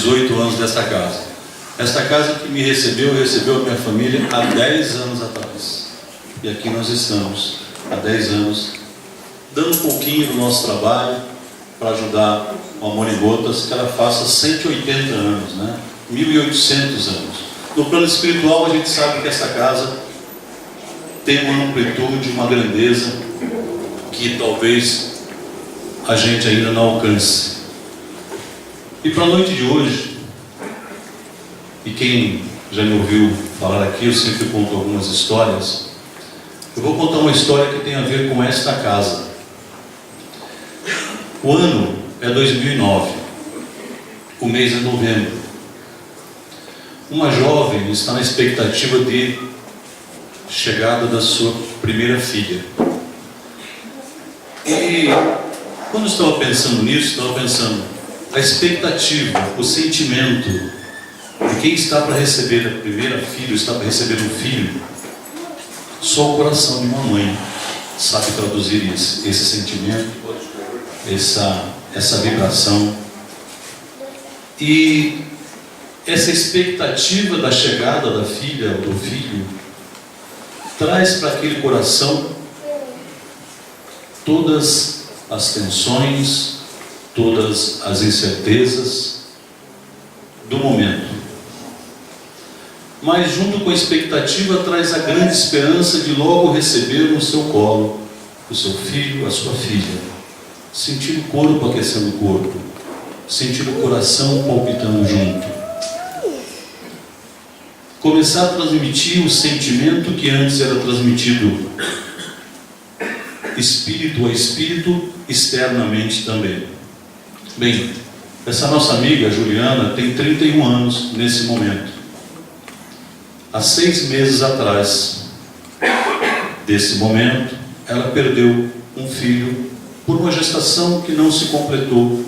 18 anos dessa casa. Esta casa que me recebeu a minha família há 10 anos atrás. E aqui nós estamos, há 10 anos, dando um pouquinho do nosso trabalho para ajudar o Amor em Gotas, que ela faça 180 anos, né? 1800 anos. No plano espiritual, a gente sabe que essa casa tem uma amplitude, uma grandeza que talvez a gente ainda não alcance. E para a noite de hoje, e quem já me ouviu falar aqui, eu sempre conto algumas histórias. Eu vou contar uma história que tem a ver com esta casa. O ano é 2009, o mês é novembro. Uma jovem está na expectativa de chegada da sua primeira filha. E quando eu estava pensando nisso, estava pensando a expectativa, o sentimento de quem está para receber a primeira filha, está para receber um filho. Só o coração de uma mãe sabe traduzir esse sentimento, essa vibração. E essa expectativa da chegada da filha ou do filho traz para aquele coração todas as tensões, todas as incertezas do momento. Mas junto com a expectativa traz a grande esperança de logo receber no seu colo o seu filho, a sua filha. Sentir o corpo aquecendo o corpo, sentir o coração palpitando junto. Começar a transmitir o sentimento que antes era transmitido espírito a espírito, externamente também. Bem, essa nossa amiga Juliana tem 31 anos nesse momento. Há 6 meses atrás desse momento, ela perdeu um filho por uma gestação que não se completou,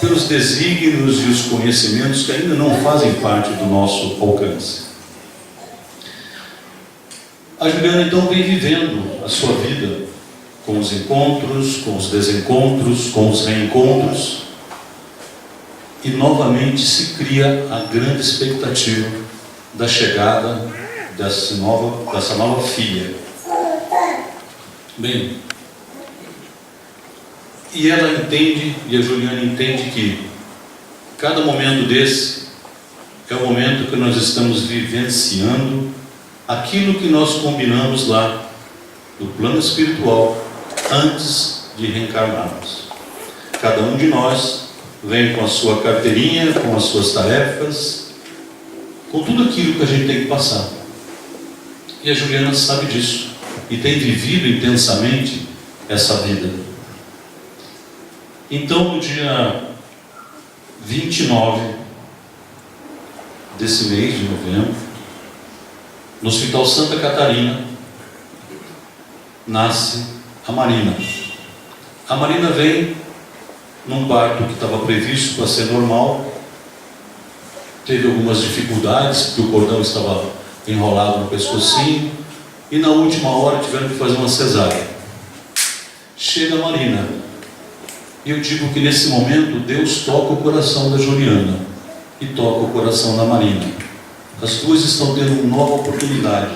pelos desígnios e os conhecimentos que ainda não fazem parte do nosso alcance. A Juliana então vem vivendo a sua vida com os encontros, com os desencontros, com os reencontros, e novamente se cria a grande expectativa da chegada dessa nova filha. Bem, e ela entende, e a Juliana entende que cada momento desse é o momento que nós estamos vivenciando aquilo que nós combinamos lá no plano espiritual antes de reencarnarmos. Cada um de nós vem com a sua carteirinha, com as suas tarefas, com tudo aquilo que a gente tem que passar. E a Juliana sabe disso e tem vivido intensamente essa vida. Então, no dia 29 desse mês de novembro, no Hospital Santa Catarina, nasce a Marina. A Marina vem num parto que estava previsto para ser normal, teve algumas dificuldades, porque o cordão estava enrolado no pescocinho, e na última hora tiveram que fazer uma cesárea. Chega a Marina, e eu digo que nesse momento Deus toca o coração da Juliana e toca o coração da Marina. As duas estão tendo uma nova oportunidade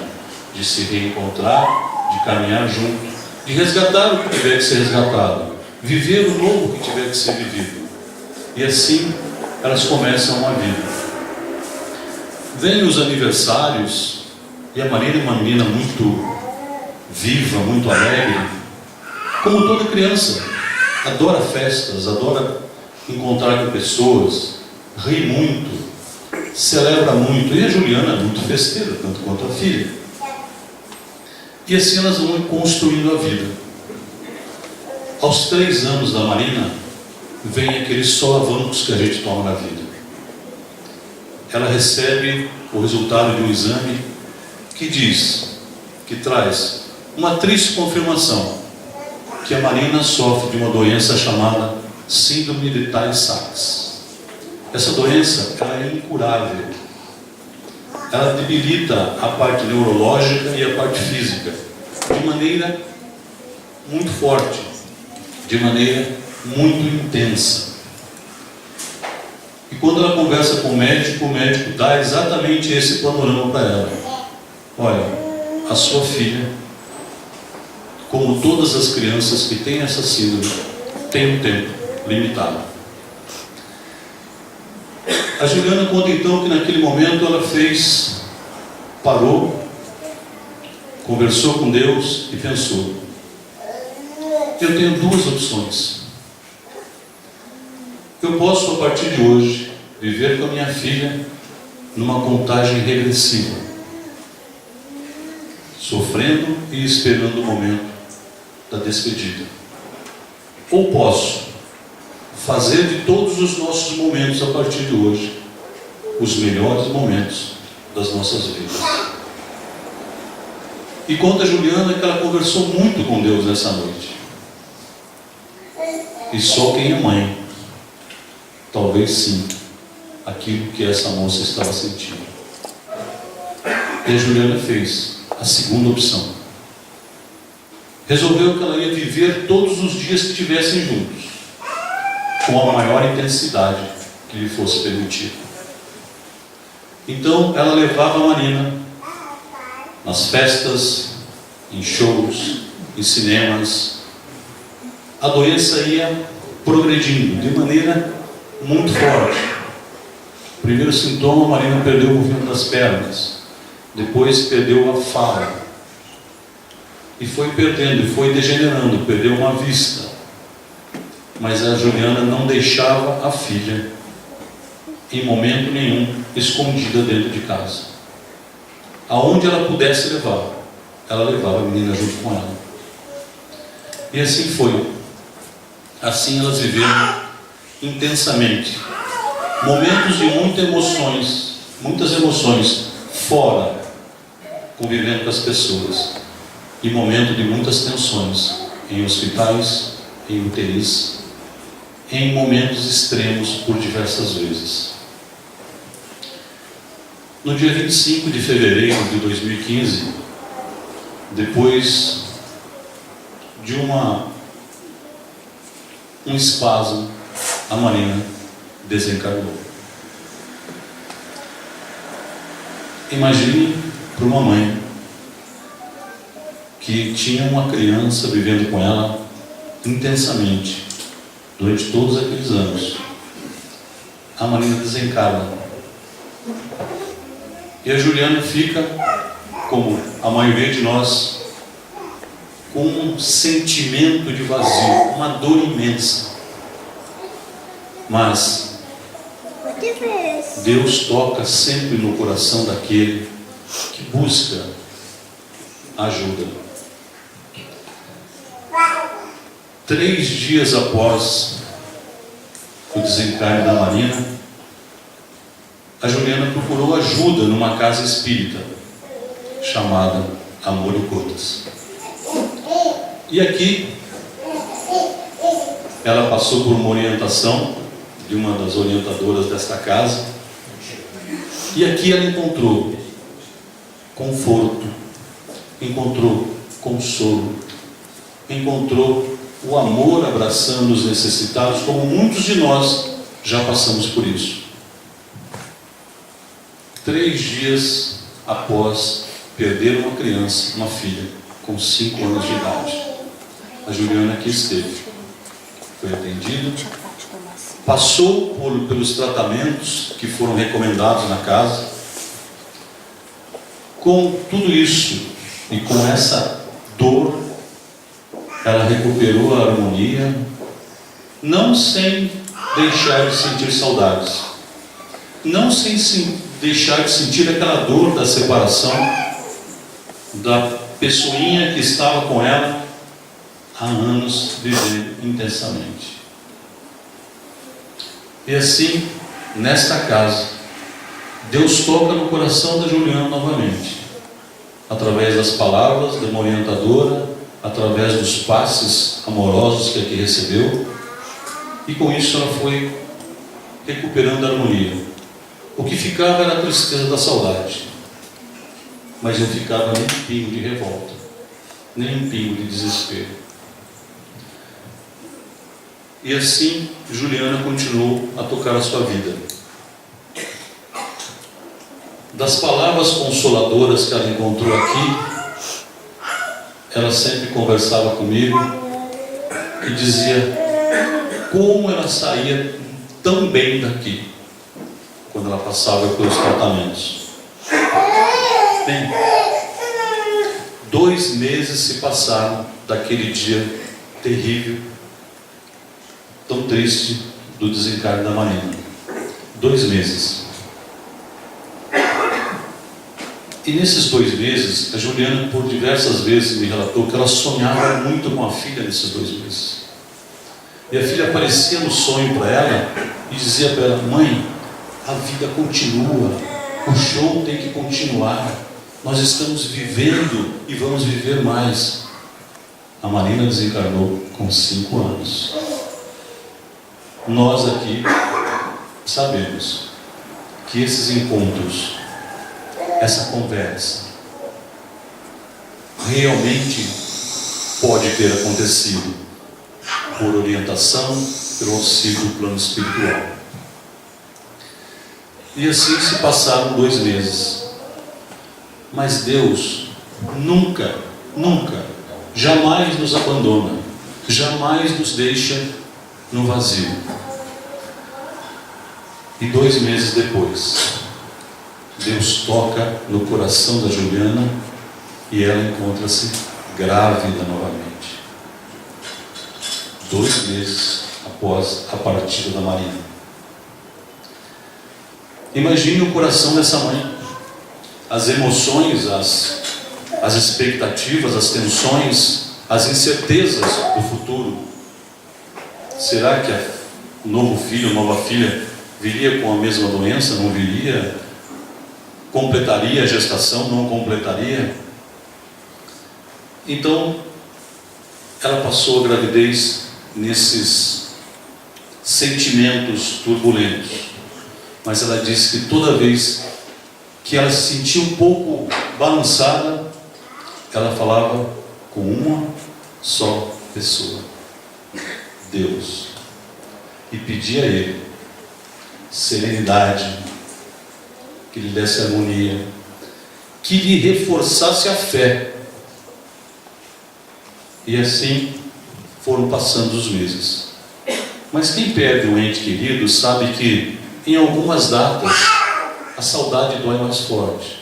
de se reencontrar, de caminhar junto, de resgatar o que tiver que ser resgatado, viver o novo que tiver que ser vivido. E assim elas começam uma vida. Vêm os aniversários, e a Marina é uma menina muito viva, muito alegre, como toda criança, adora festas, adora encontrar com pessoas, ri muito, celebra muito, e a Juliana é muito festeira, tanto quanto a filha. E assim elas vão construindo a vida. Aos 3 anos da Marina, vem aqueles solavancos que a gente toma na vida. Ela recebe o resultado de um exame que traz uma triste confirmação, que a Marina sofre de uma doença chamada Síndrome de Tay-Sachs. Essa doença, ela é incurável. Ela debilita a parte neurológica e a parte física de maneira muito forte, de maneira muito intensa. E quando ela conversa com o médico dá exatamente esse panorama para ela. Olha, a sua filha, como todas as crianças que têm essa síndrome, tem um tempo limitado. A Juliana conta então que naquele momento ela parou, conversou com Deus e pensou: eu tenho duas opções. Eu posso, a partir de hoje, viver com a minha filha numa contagem regressiva, sofrendo e esperando o momento da despedida. Ou posso fazer de todos os nossos momentos, a partir de hoje, os melhores momentos das nossas vidas. E conta a Juliana que ela conversou muito com Deus nessa noite. E só quem é mãe, talvez sim, aquilo que essa moça estava sentindo. E a Juliana fez a segunda opção. Resolveu que ela ia viver todos os dias que estivessem juntos, com a maior intensidade que lhe fosse permitido. Então ela levava a Marina nas festas, em shows, em cinemas. A doença ia progredindo de maneira muito forte. Primeiro sintoma, a Marina perdeu o movimento das pernas, depois perdeu a fala, e foi perdendo, e foi degenerando, perdeu uma vista. Mas a Juliana não deixava a filha, em momento nenhum, escondida dentro de casa. Aonde ela pudesse levar, ela levava a menina junto com ela. E assim foi. Assim elas viveram intensamente momentos de muitas emoções fora, convivendo com as pessoas, e momento de muitas tensões em hospitais, em UTIs, em momentos extremos por diversas vezes. No dia 25 de fevereiro de 2015, depois de um espasmo, a Marina desencarnou. Imagine para uma mãe que tinha uma criança vivendo com ela intensamente durante todos aqueles anos. A Marina desencarna. E a Juliana fica, como a maioria de nós, com um sentimento de vazio, uma dor imensa. Mas Deus toca sempre no coração daquele que busca ajuda. 3 dias após o desencarne da Marina, a Juliana procurou ajuda numa casa espírita chamada Amor e Gotas. E aqui ela passou por uma orientação de uma das orientadoras desta casa, e aqui ela encontrou conforto, encontrou consolo, encontrou o amor abraçando os necessitados, como muitos de nós já passamos por isso. 3 dias após perder uma criança, uma filha, com 5 anos de idade, a Juliana aqui esteve, foi atendida, passou pelos tratamentos que foram recomendados na casa. Com tudo isso e com essa dor, ela recuperou a harmonia, não sem deixar de sentir saudades, não sem deixar de sentir aquela dor da separação da pessoinha que estava com ela há anos, vivendo intensamente. E assim, nesta casa, Deus toca no coração da Juliana novamente, através das palavras de uma orientadora, através dos passes amorosos que aqui recebeu, e com isso ela foi recuperando a harmonia. O que ficava era a tristeza da saudade, mas não ficava nem um pingo de revolta, nem um pingo de desespero. E assim Juliana continuou a tocar a sua vida, das palavras consoladoras que ela encontrou aqui, ela sempre conversava comigo e dizia como ela saía tão bem daqui, quando ela passava pelos tratamentos. Bem, 2 meses se passaram daquele dia terrível, tão triste, do desencarne da Marina. 2 meses. E nesses 2 meses, a Juliana por diversas vezes me relatou que ela sonhava muito com a filha nesses 2 meses. E a filha aparecia no sonho para ela e dizia para ela: mãe, a vida continua, o show tem que continuar, nós estamos vivendo e vamos viver mais. A Marina desencarnou com 5 anos. Nós aqui sabemos que esses encontros, essa conversa, realmente pode ter acontecido por orientação, pelo auxílio do plano espiritual. E assim se passaram 2 meses. Mas Deus nunca, jamais nos abandona, jamais nos deixa no vazio. E 2 meses depois, Deus toca no coração da Juliana e ela encontra-se grávida novamente. 2 meses após a partida da Marina. Imagine o coração dessa mãe, as emoções, as expectativas, as tensões, as incertezas do futuro. Será que o novo filho, a nova filha viria com a mesma doença? Não viria? Completaria a gestação? Não completaria? Então, ela passou a gravidez nesses sentimentos turbulentos. Mas ela disse que toda vez que ela se sentia um pouco balançada, ela falava com uma só pessoa: Deus. E pedia a Ele serenidade, que lhe desse harmonia, que lhe reforçasse a fé. E assim foram passando os meses. Mas quem perde um ente querido sabe que em algumas datas a saudade dói mais forte.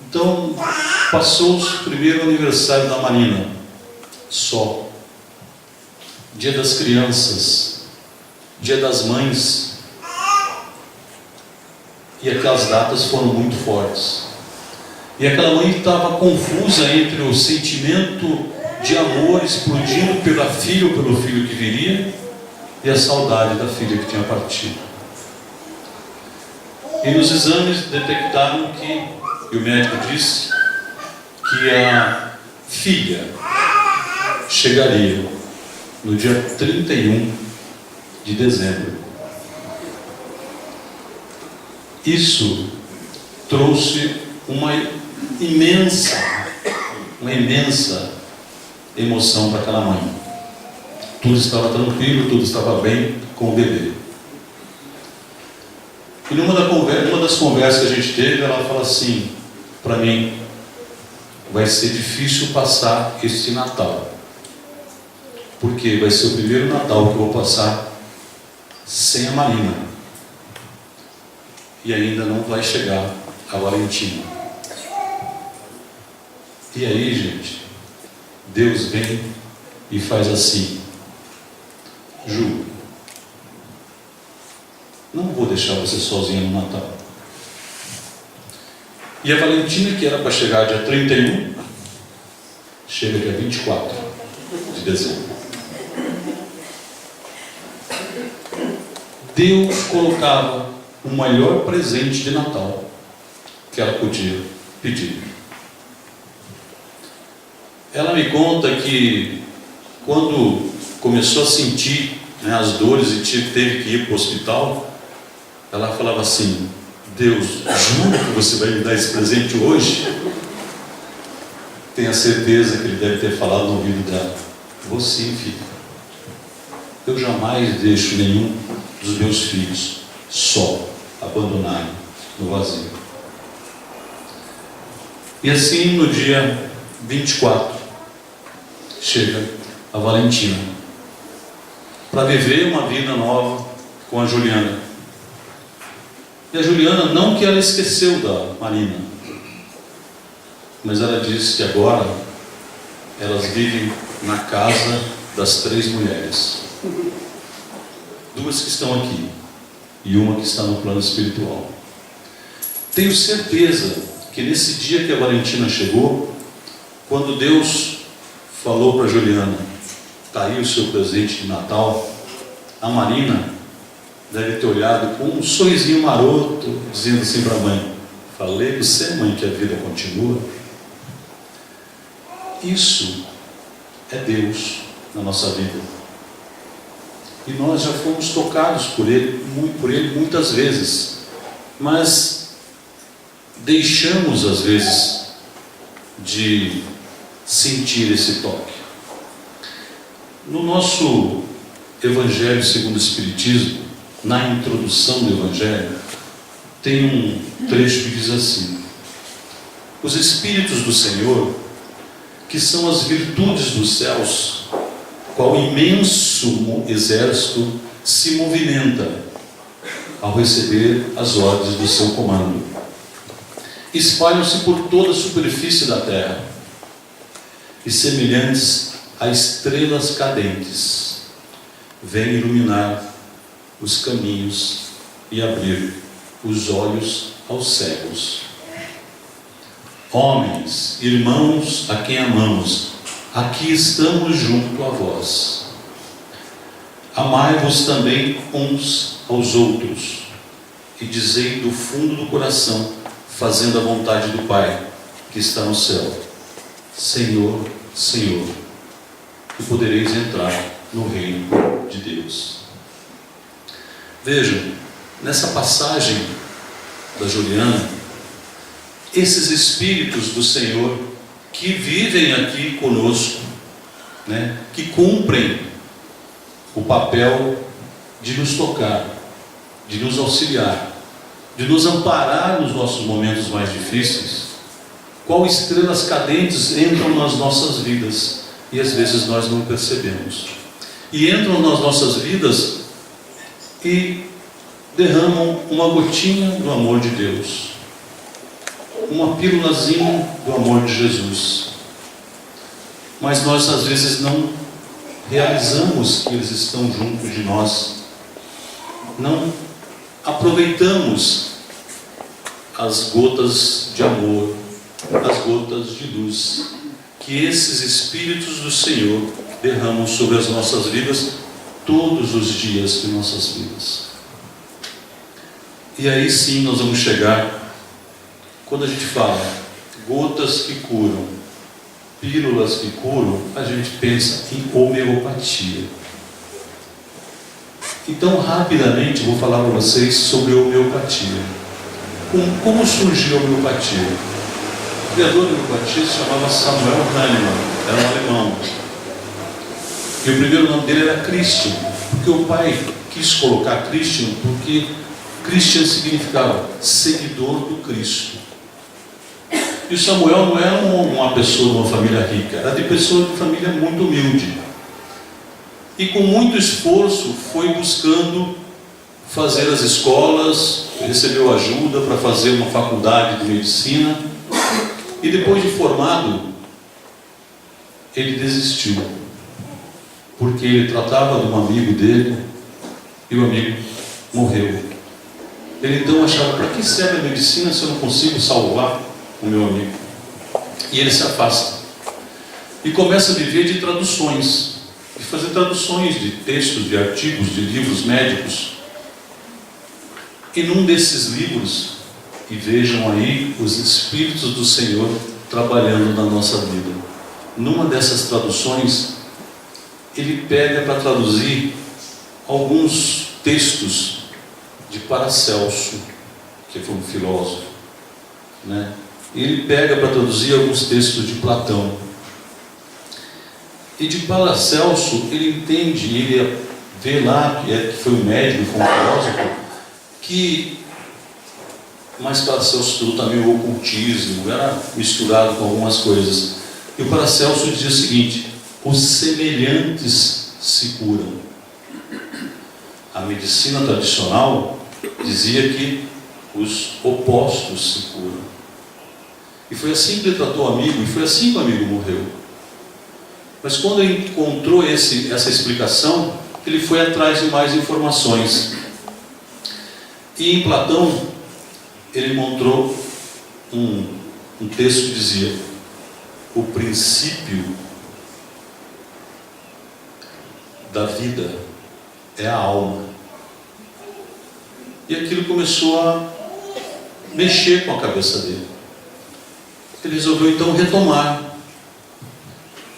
Então passou-se o primeiro aniversário da Marina, só. Dia das crianças, dia das mães. E aquelas datas foram muito fortes. E aquela mãe estava confusa entre o sentimento de amor explodindo pela filha ou pelo filho que viria, e a saudade da filha que tinha partido. E nos exames detectaram que, e o médico disse, que a filha chegaria no dia 31 de dezembro. Isso trouxe uma imensa emoção para aquela mãe. Tudo estava tranquilo, tudo estava bem com o bebê. E numa das conversas que a gente teve, ela fala assim para mim: vai ser difícil passar este Natal, porque vai ser o primeiro Natal que eu vou passar sem a Marina, e ainda não vai chegar a Valentina. E aí, gente, Deus vem e faz assim: Ju, não vou deixar você sozinha no Natal. E a Valentina, que era para chegar dia 31, chega dia 24 de dezembro. Deus colocava o maior presente de Natal que ela podia pedir. Ela me conta que quando começou a sentir, as dores e teve que ir para o hospital, ela falava assim: Deus, jura que você vai me dar esse presente hoje? Tenha certeza que Ele deve ter falado no ouvido dela: vou sim, filho. Eu jamais deixo nenhum dos meus filhos só, abandonado. no vazio. E assim, no dia 24, chega a Valentina para viver uma vida nova com a Juliana. E a Juliana, não que ela esqueceu da Marina, mas ela disse que agora elas vivem na casa das 3 mulheres. 2 que estão aqui e uma que está no plano espiritual. Tenho certeza que nesse dia que a Valentina chegou, quando Deus falou para Juliana, está aí o seu presente de Natal, a Marina deve ter olhado com um sorrisinho maroto, dizendo assim para a mãe: falei para você, mãe, que a vida continua. Isso é Deus na nossa vida. E nós já fomos tocados por Ele muitas vezes, mas deixamos às vezes de sentir esse toque. No nosso Evangelho segundo o Espiritismo, na introdução do Evangelho, tem um trecho que diz assim: os Espíritos do Senhor, que são as virtudes dos céus, qual imenso exército se movimenta ao receber as ordens do seu comando. Espalham-se por toda a superfície da terra e, semelhantes a estrelas cadentes, vêm iluminar os caminhos e abrir os olhos aos cegos. Homens, irmãos a quem amamos, aqui estamos junto a vós. Amai-vos também uns aos outros, e dizei do fundo do coração, fazendo a vontade do Pai, que está no céu: Senhor, Senhor, e podereis entrar no reino de Deus. Vejam, nessa passagem da Juliana, esses Espíritos do Senhor que vivem aqui conosco, que cumprem o papel de nos tocar, de nos auxiliar, de nos amparar nos nossos momentos mais difíceis, qual estrelas cadentes entram nas nossas vidas e às vezes nós não percebemos. E entram nas nossas vidas e derramam uma gotinha do amor de Deus, uma pílulazinha do amor de Jesus. Mas nós às vezes não realizamos que eles estão junto de nós, não aproveitamos as gotas de amor, as gotas de luz que esses Espíritos do Senhor derramam sobre as nossas vidas todos os dias de nossas vidas. E aí sim nós vamos chegar, quando a gente fala gotas que curam, pílulas que curam, a gente pensa em homeopatia. Então, rapidamente, vou falar para vocês sobre homeopatia. Como surgiu a homeopatia? O criador da homeopatia se chamava Samuel Hahnemann, era um alemão. E o primeiro nome dele era Christian, porque o pai quis colocar Christian, porque Christian significava seguidor do Cristo. E o Samuel não era uma pessoa de uma família rica, era de pessoa de família muito humilde. E com muito esforço foi buscando fazer as escolas, recebeu ajuda para fazer uma faculdade de medicina, e depois de formado, ele desistiu, porque ele tratava de um amigo dele, e o amigo morreu. Ele então achava: para que serve a medicina se eu não consigo salvar o meu amigo? E ele se afasta, e começa a viver de traduções, de fazer traduções de textos, de artigos, de livros médicos. E num desses livros, e vejam aí os Espíritos do Senhor trabalhando na nossa vida, numa dessas traduções, ele pega para traduzir alguns textos de Paracelso, que foi um filósofo, Ele pega para traduzir alguns textos de Platão. E de Paracelso ele entende, ele vê lá, que foi um médico, foi um filósofo, que mas Paracelso estudou também o ocultismo, era misturado com algumas coisas. E o Paracelso dizia o seguinte: os semelhantes se curam. A medicina tradicional dizia que os opostos se curam. E foi assim que ele tratou o amigo, e foi assim que o amigo morreu. Mas quando ele encontrou essa explicação, ele foi atrás de mais informações. E em Platão, ele encontrou um texto que dizia: o princípio da vida é a alma. E aquilo começou a mexer com a cabeça dele. Ele resolveu então retomar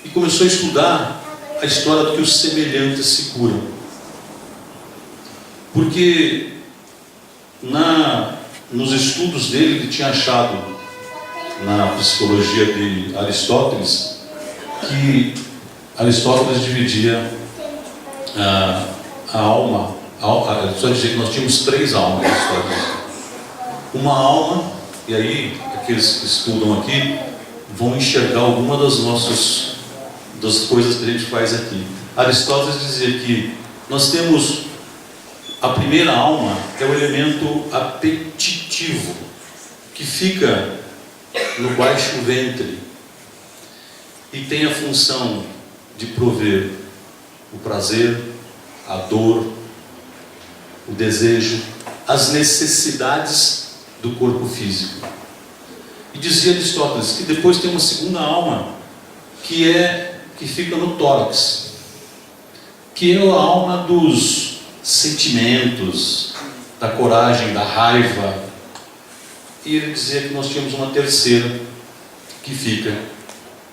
e começou a estudar a história de que os semelhantes se curam. Porque nos estudos dele, ele tinha achado na psicologia de Aristóteles que Aristóteles dividia a alma, só dizer que nós tínhamos 3 almas. Uma alma, e aí aqueles que estudam aqui vão enxergar alguma das coisas que a gente faz aqui. Aristóteles dizia que nós temos a primeira alma, é o elemento apetitivo, que fica no baixo ventre e tem a função de prover o prazer, a dor, o desejo, as necessidades do corpo físico. E dizia Aristóteles que depois tem uma segunda alma que fica no tórax, que é a alma dos sentimentos, da coragem, da raiva. E ele dizia que nós tínhamos uma terceira que fica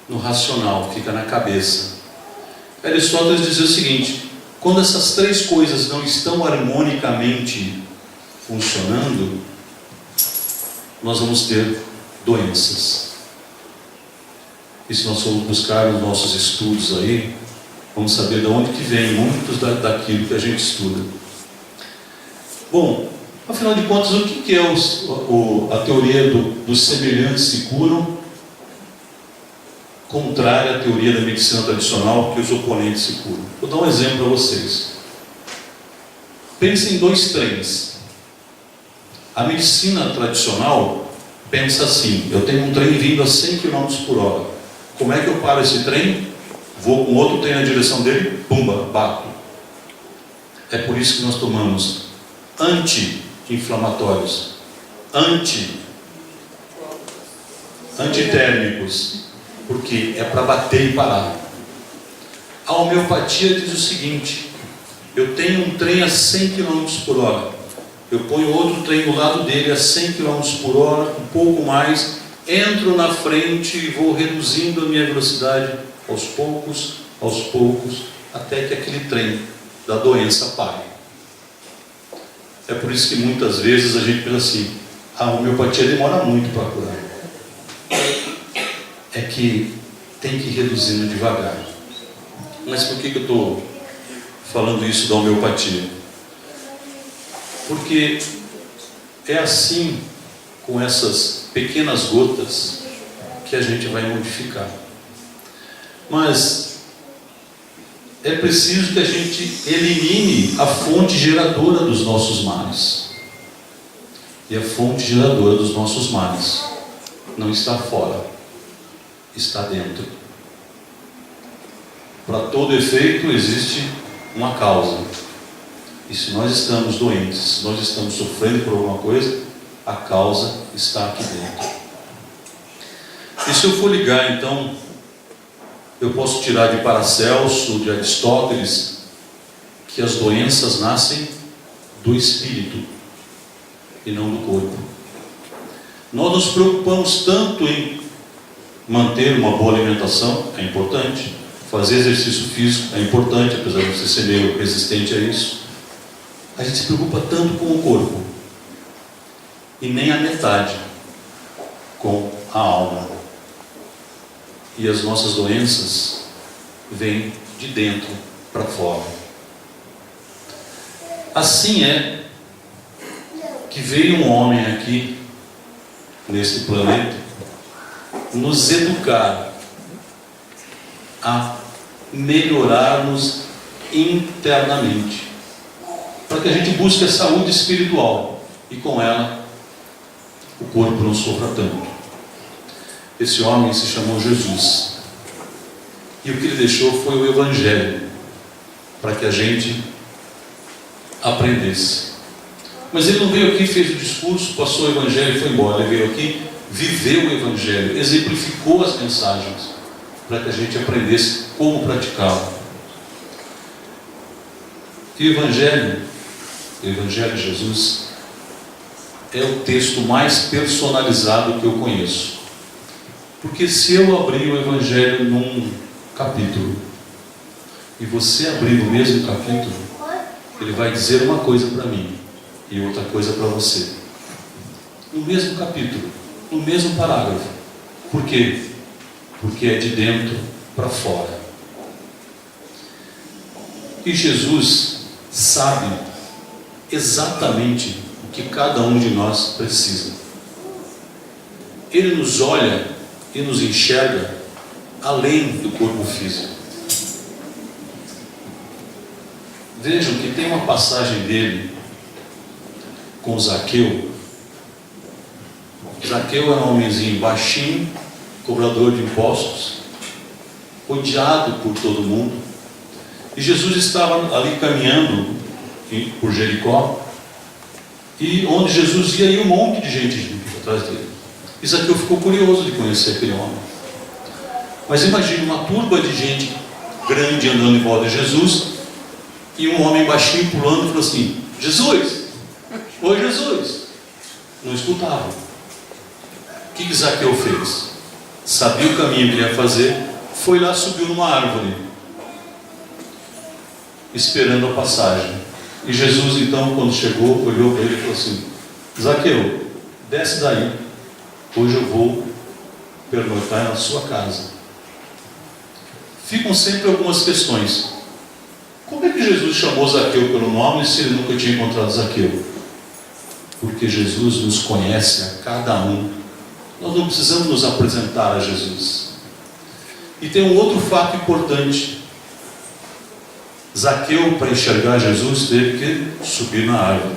no racional, fica na cabeça. Aristóteles dizia o seguinte: quando essas 3 coisas não estão harmonicamente funcionando, nós vamos ter doenças. E se nós formos buscar os nossos estudos aí, vamos saber de onde que vem muitos daquilo que a gente estuda. Bom, afinal de contas, o que é a teoria dos semelhantes se curam, contrária à teoria da medicina tradicional, que os oponentes se curam? Vou dar um exemplo para vocês. Pensem em 2 trens. A medicina tradicional pensa assim: eu tenho um trem vindo a 100 km por hora. Como é que eu paro esse trem? Vou com outro trem na direção dele, pumba, bato. É por isso que nós tomamos anti-inflamatórios, antitérmicos, porque é para bater e parar. A homeopatia diz o seguinte: eu tenho um trem a 100 km por hora, eu ponho outro trem do lado dele a 100 km por hora, um pouco mais, entro na frente e vou reduzindo a minha velocidade aos poucos, até que aquele trem da doença pare. É por isso que muitas vezes a gente pensa assim: a homeopatia demora muito para curar. É que tem que ir reduzindo devagar. Mas por que eu estou falando isso da homeopatia? Porque é assim, com essas pequenas gotas, que a gente vai modificar. Mas é preciso que a gente elimine a fonte geradora dos nossos males. E a fonte geradora dos nossos males não está fora, está dentro. Para todo efeito existe uma causa. E se nós estamos doentes, se nós estamos sofrendo por alguma coisa, a causa está aqui dentro. E se eu for ligar, então, eu posso tirar de Paracelso, de Aristóteles, que as doenças nascem do espírito e não do corpo. Nós nos preocupamos tanto em manter uma boa alimentação, é importante. Fazer exercício físico é importante, apesar de você ser meio resistente a isso. A gente se preocupa tanto com o corpo e nem a metade com a alma. E as nossas doenças vêm de dentro para fora. Assim é que veio um homem aqui nesse planeta, nos educar a melhorarmos internamente, para que a gente busque a saúde espiritual e com ela o corpo não sofra tanto. Esse homem se chamou Jesus, e o que ele deixou foi o Evangelho, para que a gente aprendesse. Mas ele não veio aqui, fez o discurso, passou o Evangelho e foi embora. Ele veio aqui, viveu o Evangelho, exemplificou as mensagens, para que a gente aprendesse como praticá-lo. E o Evangelho de Jesus, é o texto mais personalizado que eu conheço. Porque se eu abrir o Evangelho num capítulo, e você abrir no mesmo capítulo, ele vai dizer uma coisa para mim, e outra coisa para você. No mesmo capítulo, no mesmo parágrafo. Por quê? Porque é de dentro para fora. E Jesus sabe exatamente o que cada um de nós precisa. Ele nos olha e nos enxerga além do corpo físico. Vejam que tem uma passagem dele com Zaqueu. Zaqueu era um homenzinho baixinho, cobrador de impostos, odiado por todo mundo. E Jesus estava ali caminhando por Jericó, e onde Jesus ia um monte de gente atrás dele. E Zaqueu ficou curioso de conhecer aquele homem. Mas imagine uma turba de gente grande andando em volta de Jesus, e um homem baixinho pulando e falou assim: Jesus! Oi, Jesus! Não escutava. O que Zaqueu fez? Sabia o caminho que ele ia fazer, foi lá, subiu numa árvore, esperando a passagem. E Jesus então, quando chegou, olhou para ele e falou assim: Zaqueu, desce daí, hoje eu vou pernoitar na sua casa. Ficam sempre algumas questões. Como é que Jesus chamou Zaqueu pelo nome se ele nunca tinha encontrado Zaqueu? Porque Jesus nos conhece a cada um. Nós não precisamos nos apresentar a Jesus. E tem um outro fato importante. Zaqueu, para enxergar Jesus, teve que subir na árvore.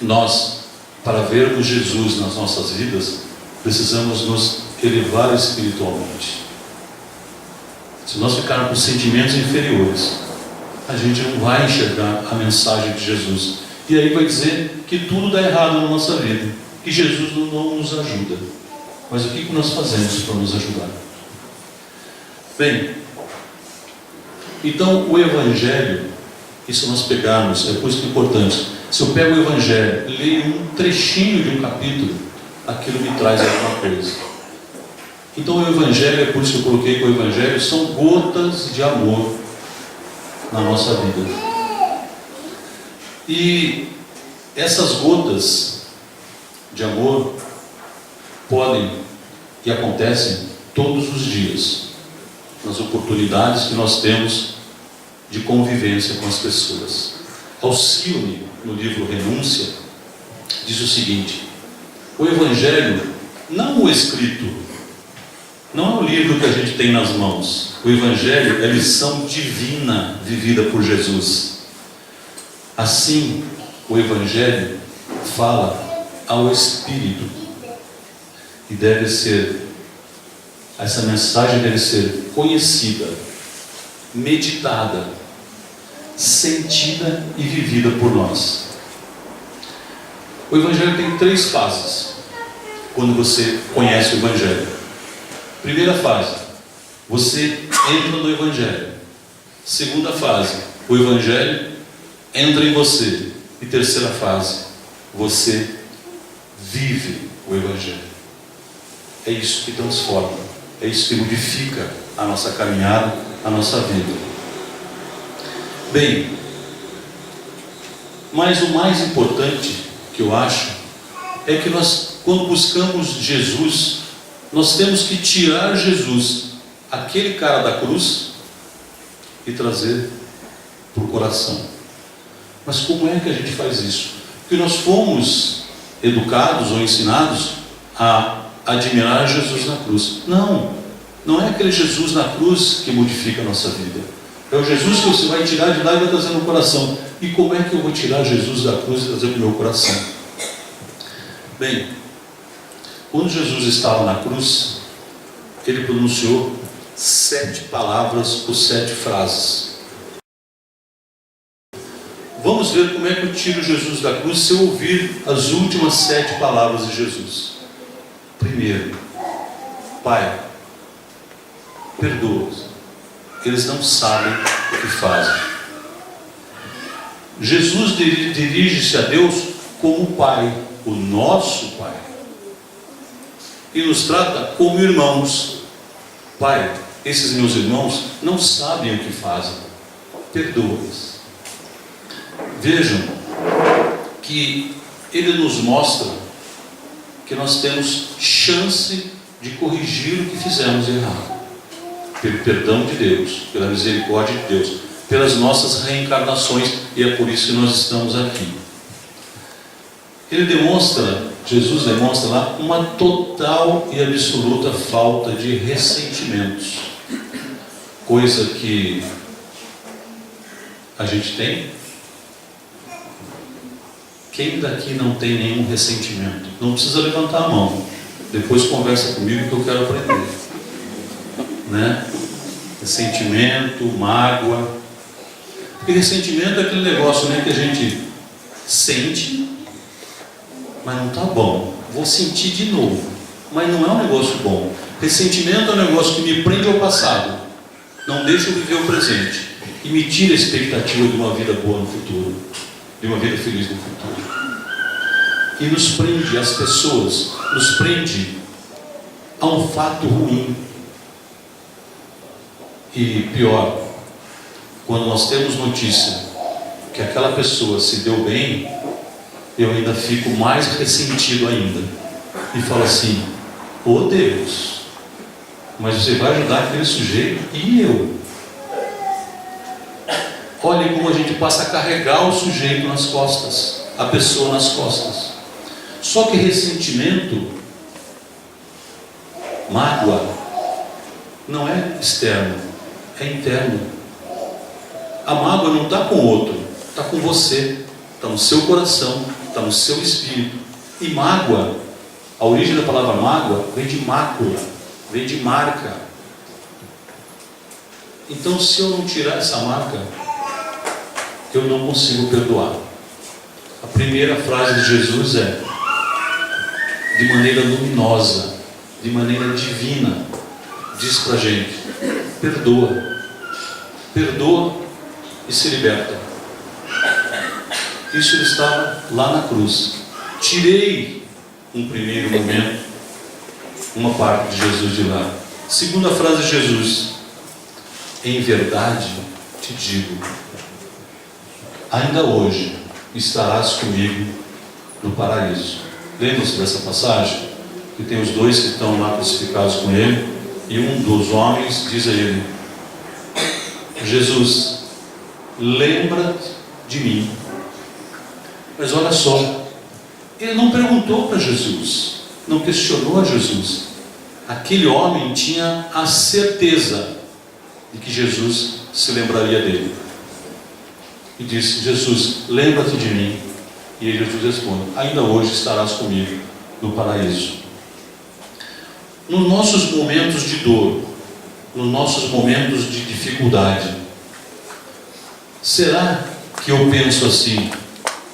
Nós, para vermos Jesus nas nossas vidas, precisamos nos elevar espiritualmente. Se nós ficarmos com sentimentos inferiores, a gente não vai enxergar a mensagem de Jesus. E aí vai dizer que tudo dá errado na nossa vida, que Jesus não nos ajuda. Mas o que nós fazemos para nos ajudar? Bem, então o Evangelho, e se nós pegarmos, é por isso que é importante, se eu pego o Evangelho, leio um trechinho de um capítulo, aquilo me traz alguma coisa. Então o Evangelho, é por isso que eu coloquei que o Evangelho são gotas de amor na nossa vida. E essas gotas de amor podem e acontecem todos os dias, nas oportunidades que nós temos de convivência com as pessoas. Alcione, no livro Renúncia, diz o seguinte: o Evangelho, não o escrito, não é o livro que a gente tem nas mãos. O Evangelho é lição divina vivida por Jesus. Assim, o Evangelho fala ao Espírito. E essa mensagem deve ser conhecida, meditada, sentida e vivida por nós. O Evangelho tem 3 fases quando você conhece o Evangelho. Primeira fase, você entra no Evangelho. Segunda fase, o Evangelho entra em você. E terceira fase, você vive o Evangelho. É isso que transforma, é isso que modifica a nossa caminhada, a nossa vida. Bem, mas o mais importante que eu acho é que nós, quando buscamos Jesus, nós temos que tirar Jesus, aquele cara da cruz, e trazer para o coração. Mas como é que a gente faz isso? Porque nós fomos educados ou ensinados a admirar Jesus na cruz. Não é aquele Jesus na cruz que modifica a nossa vida. É o Jesus que você vai tirar de lá e vai trazer no coração. E como é que eu vou tirar Jesus da cruz e trazer para o meu coração? Bem, quando Jesus estava na cruz, ele pronunciou 7 palavras por 7 frases. Vamos ver como é que eu tiro Jesus da cruz se eu ouvir as últimas 7 palavras de Jesus. Primeiro, Pai, perdoa-os, eles não sabem o que fazem. Jesus dirige-se a Deus como Pai, o nosso Pai, e nos trata como irmãos. Pai, esses meus irmãos não sabem o que fazem, perdoa-os. Vejam que ele nos mostra que nós temos chance de corrigir o que fizemos errado, pelo perdão de Deus, pela misericórdia de Deus, pelas nossas reencarnações, e é por isso que nós estamos aqui. Jesus demonstra lá uma total e absoluta falta de ressentimentos, coisa que a gente tem. Quem daqui não tem nenhum ressentimento? Não precisa levantar a mão, depois conversa comigo que eu quero aprender, né? Ressentimento, mágoa. Porque ressentimento é aquele negócio, né, que a gente sente, mas não está bom, vou sentir de novo, mas não é um negócio bom. Ressentimento é um negócio que me prende ao passado, não deixa eu viver o presente e me tira a expectativa de uma vida boa no futuro, de uma vida feliz no futuro, e nos prende às pessoas, nos prende a um fato ruim. E pior, quando nós temos notícia que aquela pessoa se deu bem, eu ainda fico mais ressentido ainda e falo assim: oh Deus, mas você vai ajudar aquele sujeito e eu? Olha como a gente passa a carregar o sujeito nas costas, a pessoa nas costas. Só que ressentimento, mágoa, não é externo, é interno. A mágoa não está com o outro, está com você, está no seu coração, está no seu espírito. E mágoa, a origem da palavra mágoa vem de mácula, vem de marca. Então, se eu não tirar essa marca, eu não consigo perdoar. A primeira frase de Jesus é, de maneira luminosa, de maneira divina, diz para a gente: perdoa, perdoa e se liberta. Isso ele estava lá na cruz. Tirei um primeiro momento, uma parte de Jesus de lá. Segunda frase de Jesus: em verdade te digo, ainda hoje estarás comigo no paraíso. Lembra-se dessa passagem? Que tem os dois que estão lá crucificados com ele, e um dos homens diz a ele: Jesus, lembra de mim. Mas olha só, ele não perguntou para Jesus, não questionou a Jesus. Aquele homem tinha a certeza de que Jesus se lembraria dele. E disse: Jesus, lembra-te de mim. E ele Jesus responde: ainda hoje estarás comigo no paraíso. Nos nossos momentos de dor, nos nossos momentos de dificuldade, será que eu penso assim: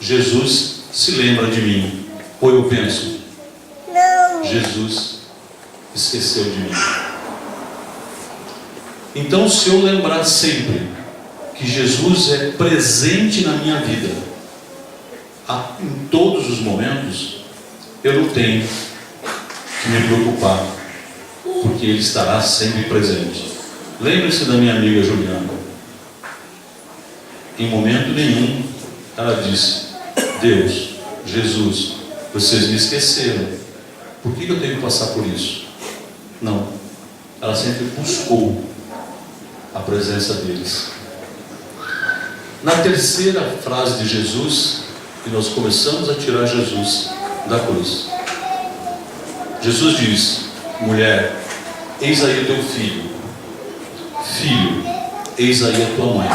Jesus se lembra de mim? Ou eu penso: não, Jesus esqueceu de mim? Então, se eu lembrar sempre que Jesus é presente na minha vida, em todos os momentos, eu não tenho que me preocupar, porque Ele estará sempre presente. Lembre-se da minha amiga Juliana. Em momento nenhum ela disse: Deus, Jesus, vocês me esqueceram, por que eu tenho que passar por isso? Não, ela sempre buscou a presença deles. Na terceira frase de Jesus, que nós começamos a tirar Jesus da cruz, Jesus diz: mulher, eis aí o teu filho. Filho, eis aí a tua mãe.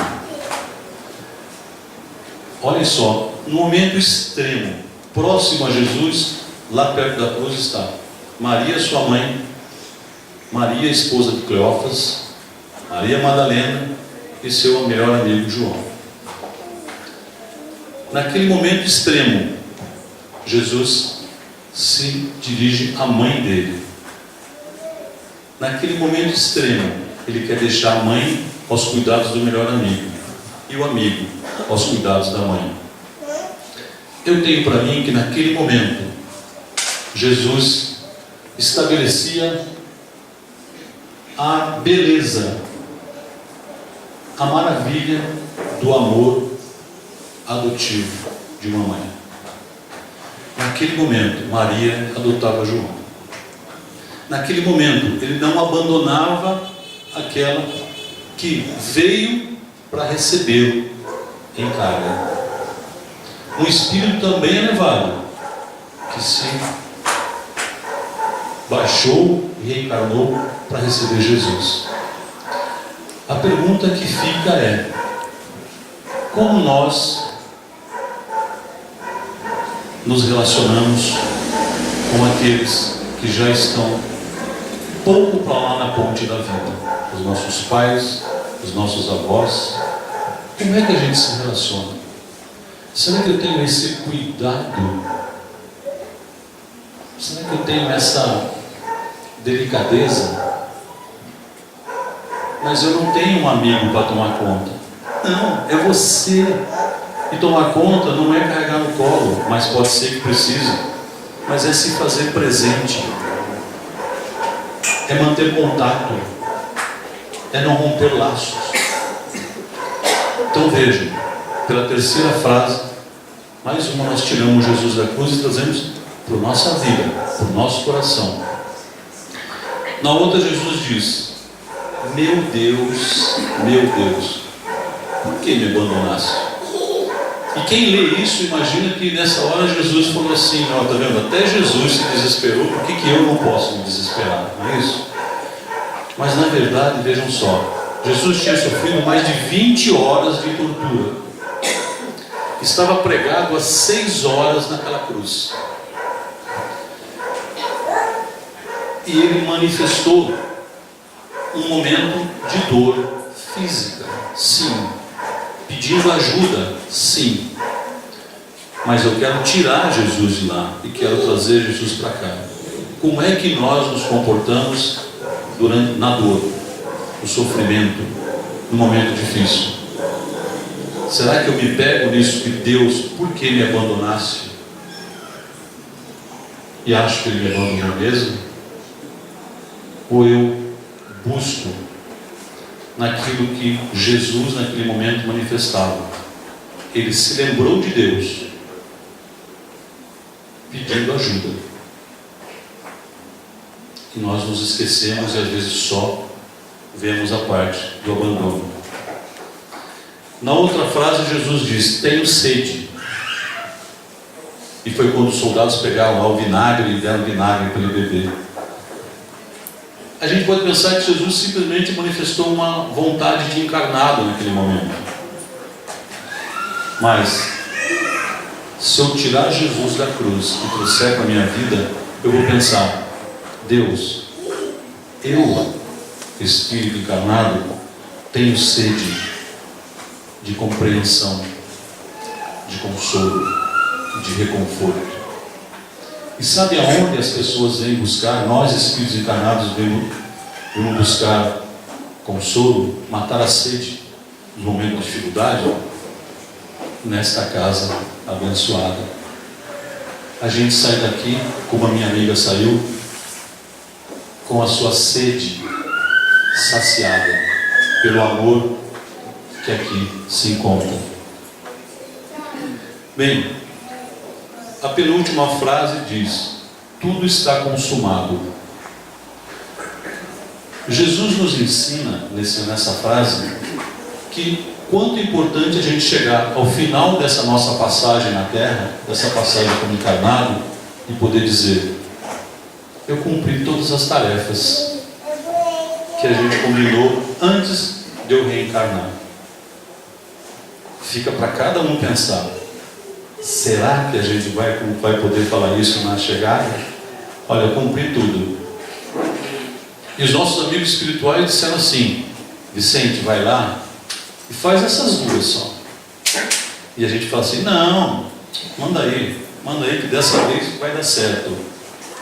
Olhem só, no momento extremo, próximo a Jesus, lá perto da cruz está Maria, sua mãe, Maria, esposa de Cleófas, Maria Madalena e seu melhor amigo João. Naquele momento extremo, Jesus se dirige à mãe dele. Naquele momento extremo, ele quer deixar a mãe aos cuidados do melhor amigo e o amigo aos cuidados da mãe. Eu tenho para mim que naquele momento Jesus estabelecia a beleza, a maravilha do amor adotivo de uma mãe. Naquele momento, Maria adotava João. Naquele momento, ele não abandonava aquela que veio para recebê-lo em carne. Um espírito também elevado, que se baixou e reencarnou para receber Jesus. A pergunta que fica é: como nós nos relacionamos com aqueles que já estão pouco para lá na ponte da vida? Os nossos pais, os nossos avós. Como é que a gente se relaciona? Será que eu tenho esse cuidado? Será que eu tenho essa delicadeza? Mas eu não tenho um amigo para tomar conta. Não, é você. E tomar conta não é carregar no colo, mas pode ser que precise. Mas é se fazer presente. É manter contato. É não romper laços. Então vejam, pela terceira frase, mais uma, nós tiramos Jesus da cruz e trazemos para a nossa vida, para o nosso coração. Na outra, Jesus diz: meu Deus, por que me abandonaste? E quem lê isso imagina que nessa hora Jesus falou assim: ó, tá vendo? Até Jesus se desesperou, por que eu não posso me desesperar? Não é isso? Mas na verdade, vejam só, Jesus tinha sofrido mais de 20 horas de tortura. Estava pregado há 6 horas naquela cruz. E ele manifestou um momento de dor física, sim. Pedindo ajuda, sim. Mas eu quero tirar Jesus de lá e quero trazer Jesus para cá. Como é que nós nos comportamos na dor, no sofrimento, no momento difícil? Será que eu me pego nisso que Deus, por que me abandonaste? E acho que Ele me abandonou mesmo? Ou eu busco naquilo que Jesus naquele momento manifestava? Ele se lembrou de Deus, pedindo ajuda. E nós nos esquecemos e às vezes só vemos a parte do abandono. Na outra frase Jesus diz: tenho sede. E foi quando os soldados pegaram lá o vinagre e deram vinagre para ele beber. A gente pode pensar que Jesus simplesmente manifestou uma vontade de encarnado naquele momento. Mas se eu tirar Jesus da cruz e trouxer para a minha vida, eu vou pensar: Deus, eu, Espírito encarnado, tenho sede de compreensão, de consolo, de reconforto. E sabe aonde as pessoas vêm buscar? Nós, Espíritos encarnados, vemos buscar consolo, matar a sede no momento de dificuldade, nesta casa abençoada. A gente sai daqui, como a minha amiga saiu, com a sua sede saciada pelo amor que aqui se encontra. Bem, a penúltima frase diz: tudo está consumado. Jesus nos ensina nessa frase que quanto é importante a gente chegar ao final dessa nossa passagem na Terra, dessa passagem como encarnado, e poder dizer: eu cumpri todas as tarefas que a gente combinou antes de eu reencarnar. Fica para cada um pensar: será que a gente vai poder falar isso na chegada? Olha, eu cumpri tudo. E os nossos amigos espirituais disseram assim: Vicente, vai lá e faz essas duas só. E a gente fala assim: não, manda aí que dessa vez vai dar certo.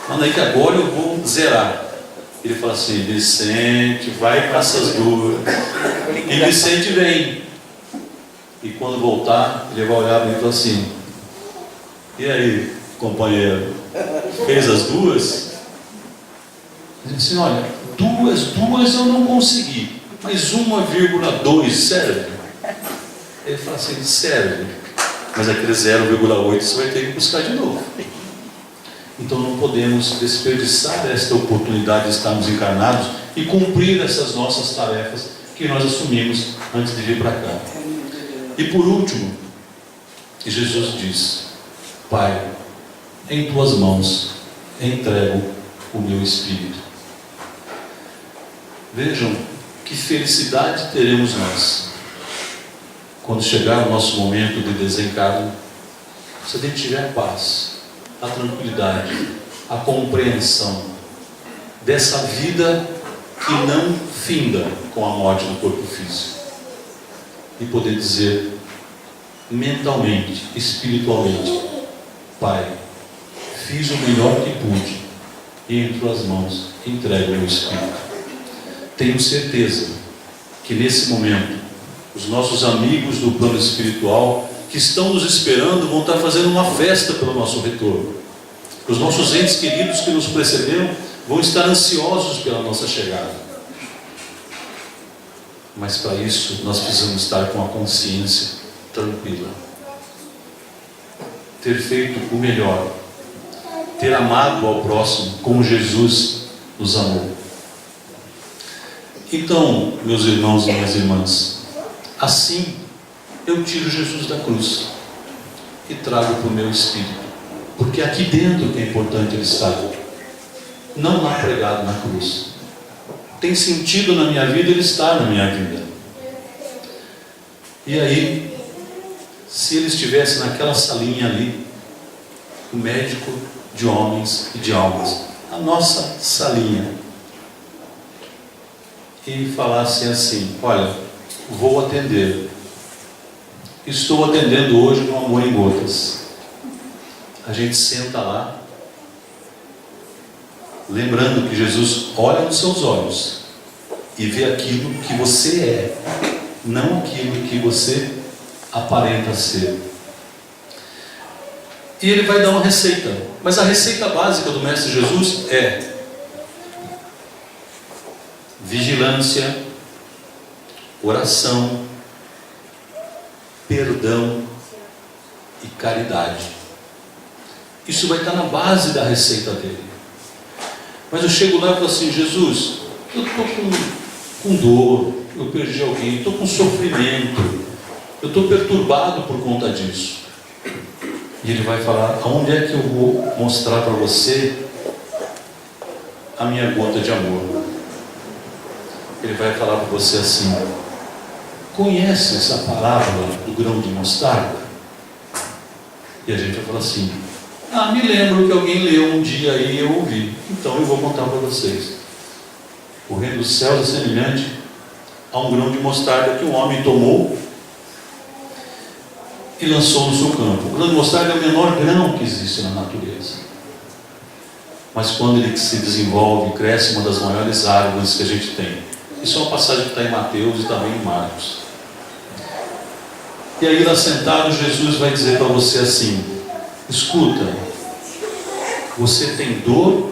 Manda aí que agora eu vou zerar. Ele fala assim: Vicente, vai para essas duas. E Vicente vem. E quando voltar, ele vai olhar para mim e falar assim: e aí, companheiro, fez as duas? Ele diz assim: olha, duas eu não consegui, mas 1,2 serve? Ele fala assim: serve, mas aquele 0,8 você vai ter que buscar de novo. Então não podemos desperdiçar esta oportunidade de estarmos encarnados e cumprir essas nossas tarefas que nós assumimos antes de vir para cá. E por último, Jesus diz: Pai, em tuas mãos entrego o meu espírito. Vejam que felicidade teremos nós quando chegar o nosso momento de desencarno, se a gente tiver a paz, a tranquilidade, a compreensão dessa vida que não finda com a morte do corpo físico, e poder dizer mentalmente, espiritualmente: Pai, fiz o melhor que pude e em tuas mãos entrego o meu espírito. Tenho certeza que nesse momento os nossos amigos do plano espiritual que estão nos esperando vão estar fazendo uma festa pelo nosso retorno. Os nossos entes queridos que nos precederam vão estar ansiosos pela nossa chegada. Mas para isso nós precisamos estar com a consciência tranquila, ter feito o melhor, ter amado ao próximo como Jesus nos amou. Então, meus irmãos e minhas irmãs, assim eu tiro Jesus da cruz e trago para o meu espírito, porque aqui dentro que é importante ele estar, não lá pregado na cruz. Tem sentido na minha vida ele estar na minha vida. E aí, se ele estivesse naquela salinha ali, o médico de homens e de almas, a nossa salinha, e falasse assim: olha, vou atender, estou atendendo hoje no Amor em Gotas. A gente senta lá, lembrando que Jesus olha nos seus olhos e vê aquilo que você é, não aquilo que você aparenta ser. E ele vai dar uma receita, mas a receita básica do Mestre Jesus é vigilância, oração, perdão e caridade. Isso vai estar na base da receita dele. Mas eu chego lá e falo assim: Jesus, eu estou com dor, eu perdi alguém, estou com sofrimento, eu estou perturbado por conta disso. E ele vai falar: aonde é que eu vou mostrar para você a minha gota de amor? Ele vai falar para você assim: conhece essa parábola do grão de mostarda? E a gente vai falar assim: ah, me lembro que alguém leu um dia aí e eu ouvi, então eu vou contar para vocês. O reino dos céus é semelhante a um grão de mostarda que um homem tomou e lançou no seu campo. O grão de mostarda é o menor grão que existe na natureza, mas quando ele se desenvolve, cresce uma das maiores árvores que a gente tem. Isso é uma passagem que está em Mateus e também em Marcos. E aí lá sentado, Jesus vai dizer para você assim: escuta, você tem dor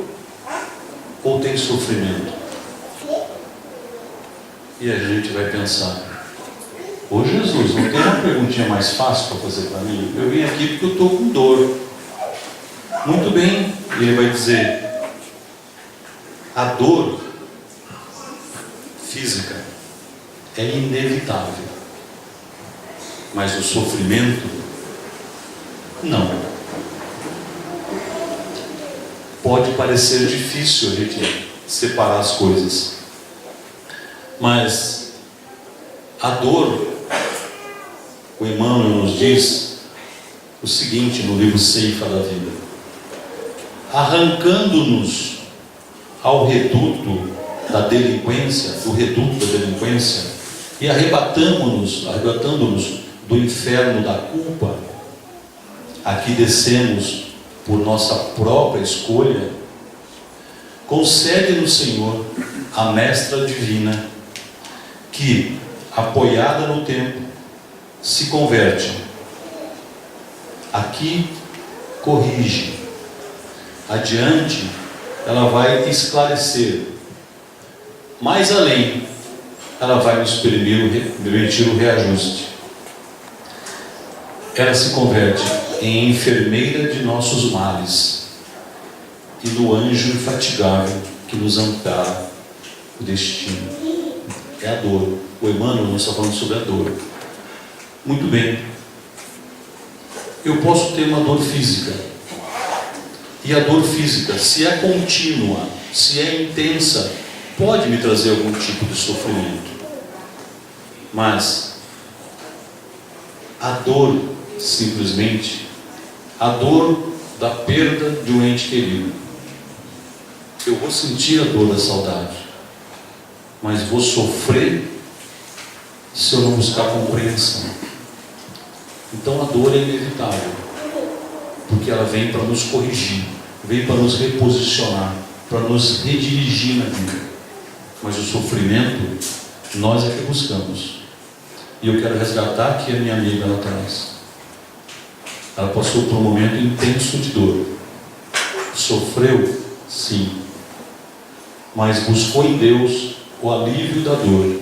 ou tem sofrimento? E a gente vai pensar: ô Jesus, não tem uma perguntinha mais fácil para fazer para mim? Eu vim aqui porque eu estou com dor. Muito bem. E ele vai dizer: a dor física é inevitável, mas o sofrimento não. pode parecer difícil a gente separar as coisas. Mas a dor, o Emmanuel nos diz o seguinte no livro Ceifa da Vida: arrancando-nos ao reduto da delinquência, e arrebatando-nos do inferno da culpa, aqui descemos por nossa própria escolha. Concede-nos, Senhor, a mestra divina, que, apoiada no tempo, se converte. Aqui corrige, adiante ela vai esclarecer, mais além ela vai nos permitir o reajuste. Ela se converte em enfermeira de nossos males e no anjo infatigável que nos ampara o destino. É a dor. O Emmanuel não está falando sobre a dor. Muito bem. Eu posso ter uma dor física. E a dor física, se é contínua, se é intensa, pode me trazer algum tipo de sofrimento. Mas a dor, simplesmente, a dor da perda de um ente querido, eu vou sentir a dor da saudade, mas vou sofrer se eu não buscar compreensão. Então a dor é inevitável, porque ela vem para nos corrigir, vem para nos reposicionar, para nos redirigir na vida. Mas o sofrimento, nós é que buscamos. E eu quero resgatar aqui a minha amiga lá atrás. Ela passou por um momento intenso de dor. Sofreu, sim. Mas buscou em Deus o alívio da dor.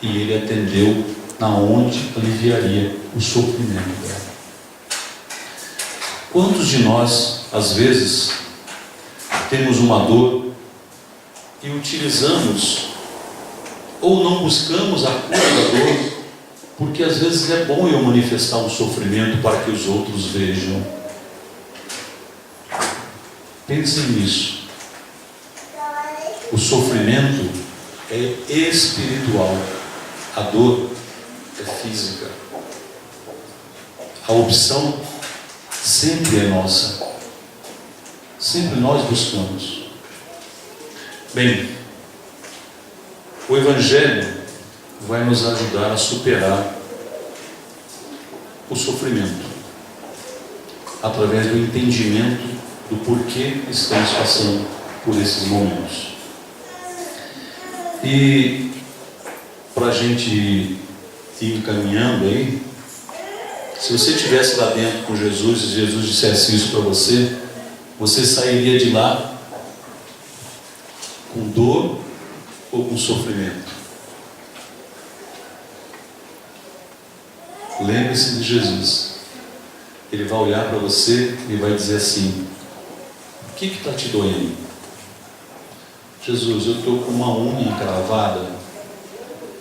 E Ele atendeu na onde aliviaria o sofrimento dela. Quantos de nós, às vezes, temos uma dor e utilizamos ou não buscamos a cura da dor, porque às vezes é bom eu manifestar um sofrimento para que os outros vejam. Pensem nisso. O sofrimento é espiritual, a dor é física. A opção sempre é nossa. Sempre nós buscamos. Bem, o Evangelho vai nos ajudar a superar o sofrimento através do entendimento do porquê estamos passando por esses momentos. E para a gente ir caminhando aí, se você estivesse lá dentro com Jesus e Jesus dissesse isso para você, você sairia de lá com dor ou com sofrimento? Lembre-se de Jesus. Ele vai olhar para você e vai dizer assim: o que está te doendo? Jesus, eu estou com uma unha encravada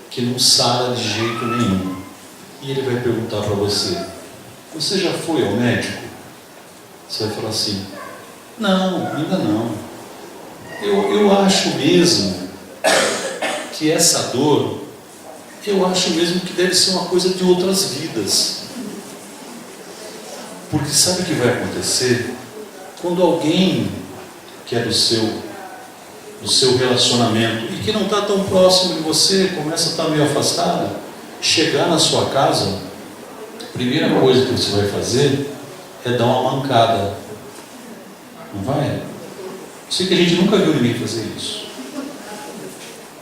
que não sara de jeito nenhum. E ele vai perguntar para você: você já foi ao médico? Você vai falar assim: não, ainda não. Eu acho mesmo que essa dor, eu acho mesmo que deve ser uma coisa de outras vidas. Porque sabe o que vai acontecer? Quando alguém que é do seu relacionamento e que não está tão próximo de você, começa a estar meio afastado, chegar na sua casa, a primeira coisa que você vai fazer é dar uma mancada. Não vai? Eu sei que a gente nunca viu ninguém fazer isso,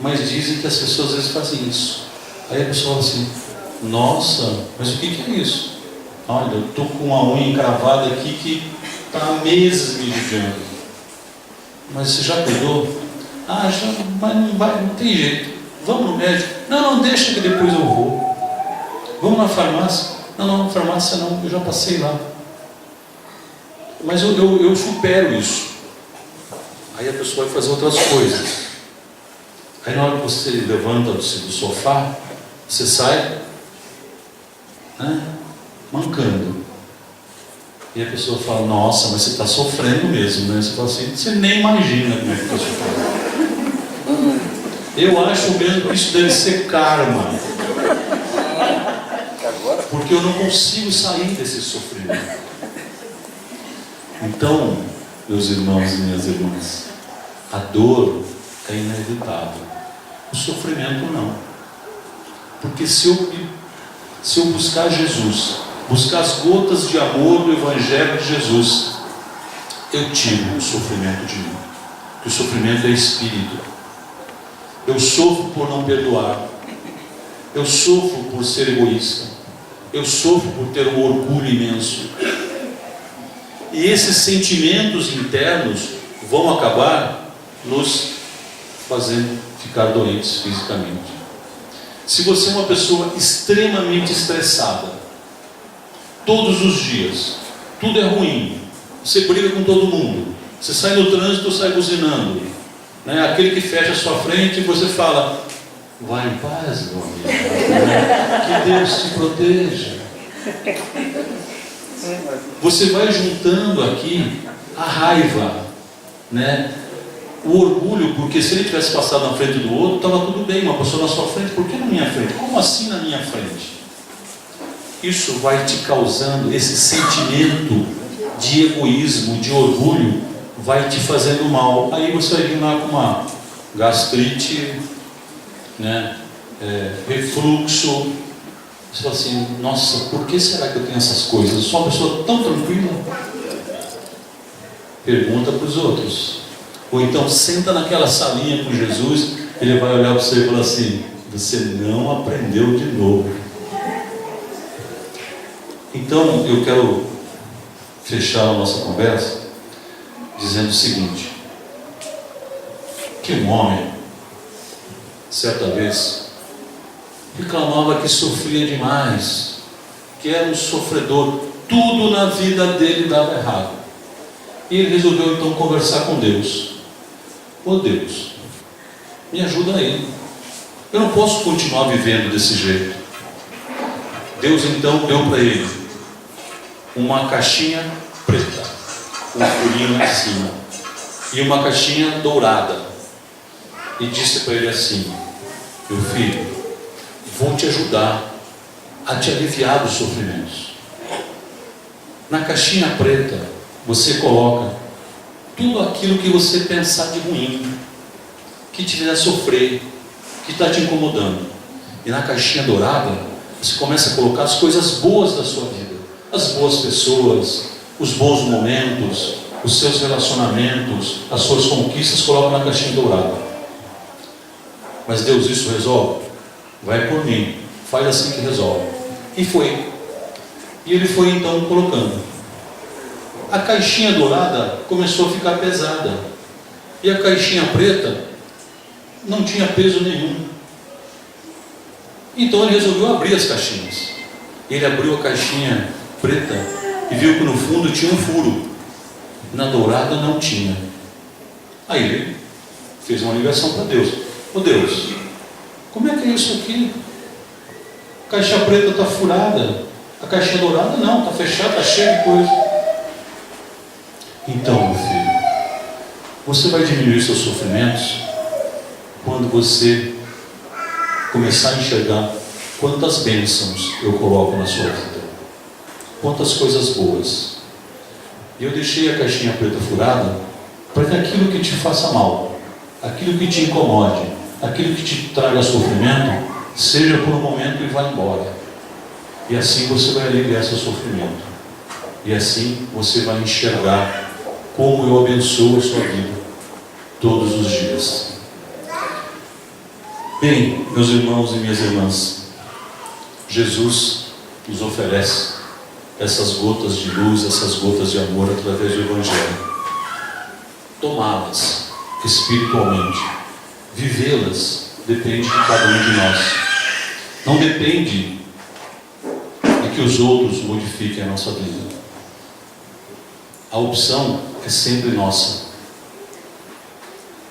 mas dizem que as pessoas às vezes fazem isso. Aí a pessoa fala assim: nossa, mas o que é isso? Olha, eu estou com uma unha encravada aqui que está há meses me judiando. Mas você já cuidou? Ah, já, mas não vai, não tem jeito. Vamos no médico? Não, deixa que depois eu vou. Vamos na farmácia? Não, na farmácia não, eu já passei lá. Mas eu supero isso. Aí a pessoa vai fazer outras coisas. Aí na hora que você levanta do sofá, você sai, né, mancando. E a pessoa fala, nossa, mas você está sofrendo mesmo, né? Você fala assim, você nem imagina como é que está sofrendo. Eu acho mesmo que isso deve ser karma. Porque eu não consigo sair desse sofrimento. Então, meus irmãos e minhas irmãs, a dor é inevitável. O sofrimento não. Porque se eu buscar Jesus, buscar as gotas de amor do Evangelho de Jesus, eu tiro o sofrimento de mim. Porque o sofrimento é espírito. Eu sofro por não perdoar. Eu sofro por ser egoísta. Eu sofro por ter um orgulho imenso. E esses sentimentos internos vão acabar nos fazendo ficar doentes fisicamente. Se você é uma pessoa extremamente estressada, todos os dias, tudo é ruim, você briga com todo mundo, você sai no trânsito, sai buzinando, né? Aquele que fecha a sua frente, você fala, vai em paz, meu amigo, né? Que Deus te proteja. Você vai juntando aqui a raiva, né? O orgulho, porque se ele tivesse passado na frente do outro, estava tudo bem, uma pessoa na sua frente, por que na minha frente? Como assim na minha frente? Isso vai te causando, esse sentimento de egoísmo, de orgulho, vai te fazendo mal. Aí você vai vir lá com uma gastrite, né? Refluxo. Você fala assim, nossa, por que será que eu tenho essas coisas? Eu sou uma pessoa tão tranquila. Pergunta para os outros. Ou então senta naquela salinha com Jesus, ele vai olhar para você e falar assim, você não aprendeu de novo. Então eu quero fechar a nossa conversa dizendo o seguinte, que um homem, certa vez, reclamava que sofria demais, que era um sofredor, tudo na vida dele dava errado. E ele resolveu então conversar com Deus. Ô Deus, me ajuda aí. Eu não posso continuar vivendo desse jeito. Deus então deu para ele uma caixinha preta, com um furinho em cima, e uma caixinha dourada. E disse para ele assim, meu filho, vou te ajudar a te aliviar dos sofrimentos. Na caixinha preta, você coloca tudo aquilo que você pensar de ruim, que te fizer sofrer, que está te incomodando. E na caixinha dourada, você começa a colocar as coisas boas da sua vida, as boas pessoas, os bons momentos, os seus relacionamentos, as suas conquistas, coloca na caixinha dourada. Mas Deus, isso resolve? Vai por mim, faz assim que resolve. E foi. E ele foi então colocando. A caixinha dourada começou a ficar pesada. E a caixinha preta não tinha peso nenhum. Então ele resolveu abrir as caixinhas. Ele abriu a caixinha preta e viu que no fundo tinha um furo. Na dourada não tinha. Aí ele fez uma ligação para Deus. Ô Deus, como é que é isso aqui? A caixa preta está furada, a caixinha dourada não, está fechada, está cheia de coisa. Então, meu filho, você vai diminuir seus sofrimentos quando você começar a enxergar quantas bênçãos eu coloco na sua vida, quantas coisas boas. E eu deixei a caixinha preta furada para que aquilo que te faça mal, aquilo que te incomode, aquilo que te traga sofrimento, seja por um momento e vá embora. E assim você vai aliviar seu sofrimento. E assim você vai enxergar como eu abençoo a sua vida todos os dias. Bem, meus irmãos e minhas irmãs, Jesus nos oferece essas gotas de luz, essas gotas de amor através do Evangelho. Tomá-las espiritualmente, vivê-las, depende de cada um de nós. Não depende de que os outros modifiquem a nossa vida. A opção é sempre nossa.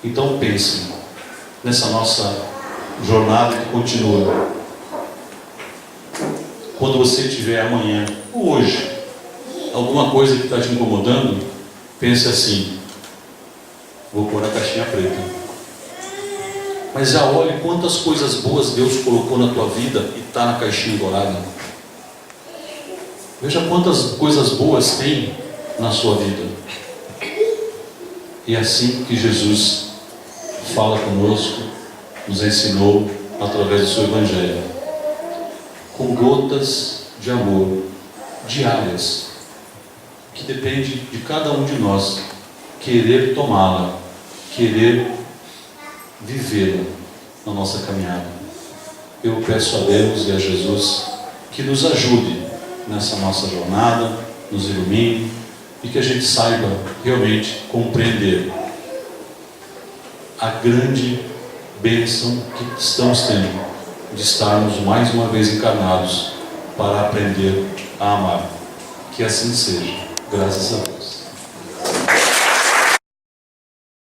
Então pensem nessa nossa jornada que continua. Quando você tiver amanhã, ou hoje, alguma coisa que está te incomodando, pense assim: vou pôr a caixinha preta. Mas já olhe quantas coisas boas Deus colocou na tua vida e está na caixinha dourada. Veja quantas coisas boas tem na sua vida. E é assim que Jesus fala conosco, nos ensinou através do seu Evangelho, com gotas de amor diárias, que depende de cada um de nós querer tomá-la, querer vivê-la na nossa caminhada. Eu peço a Deus e a Jesus que nos ajude nessa nossa jornada, nos ilumine e que a gente saiba realmente compreender a grande bênção que estamos tendo de estarmos mais uma vez encarnados para aprender a amar. Que assim seja, graças a Deus.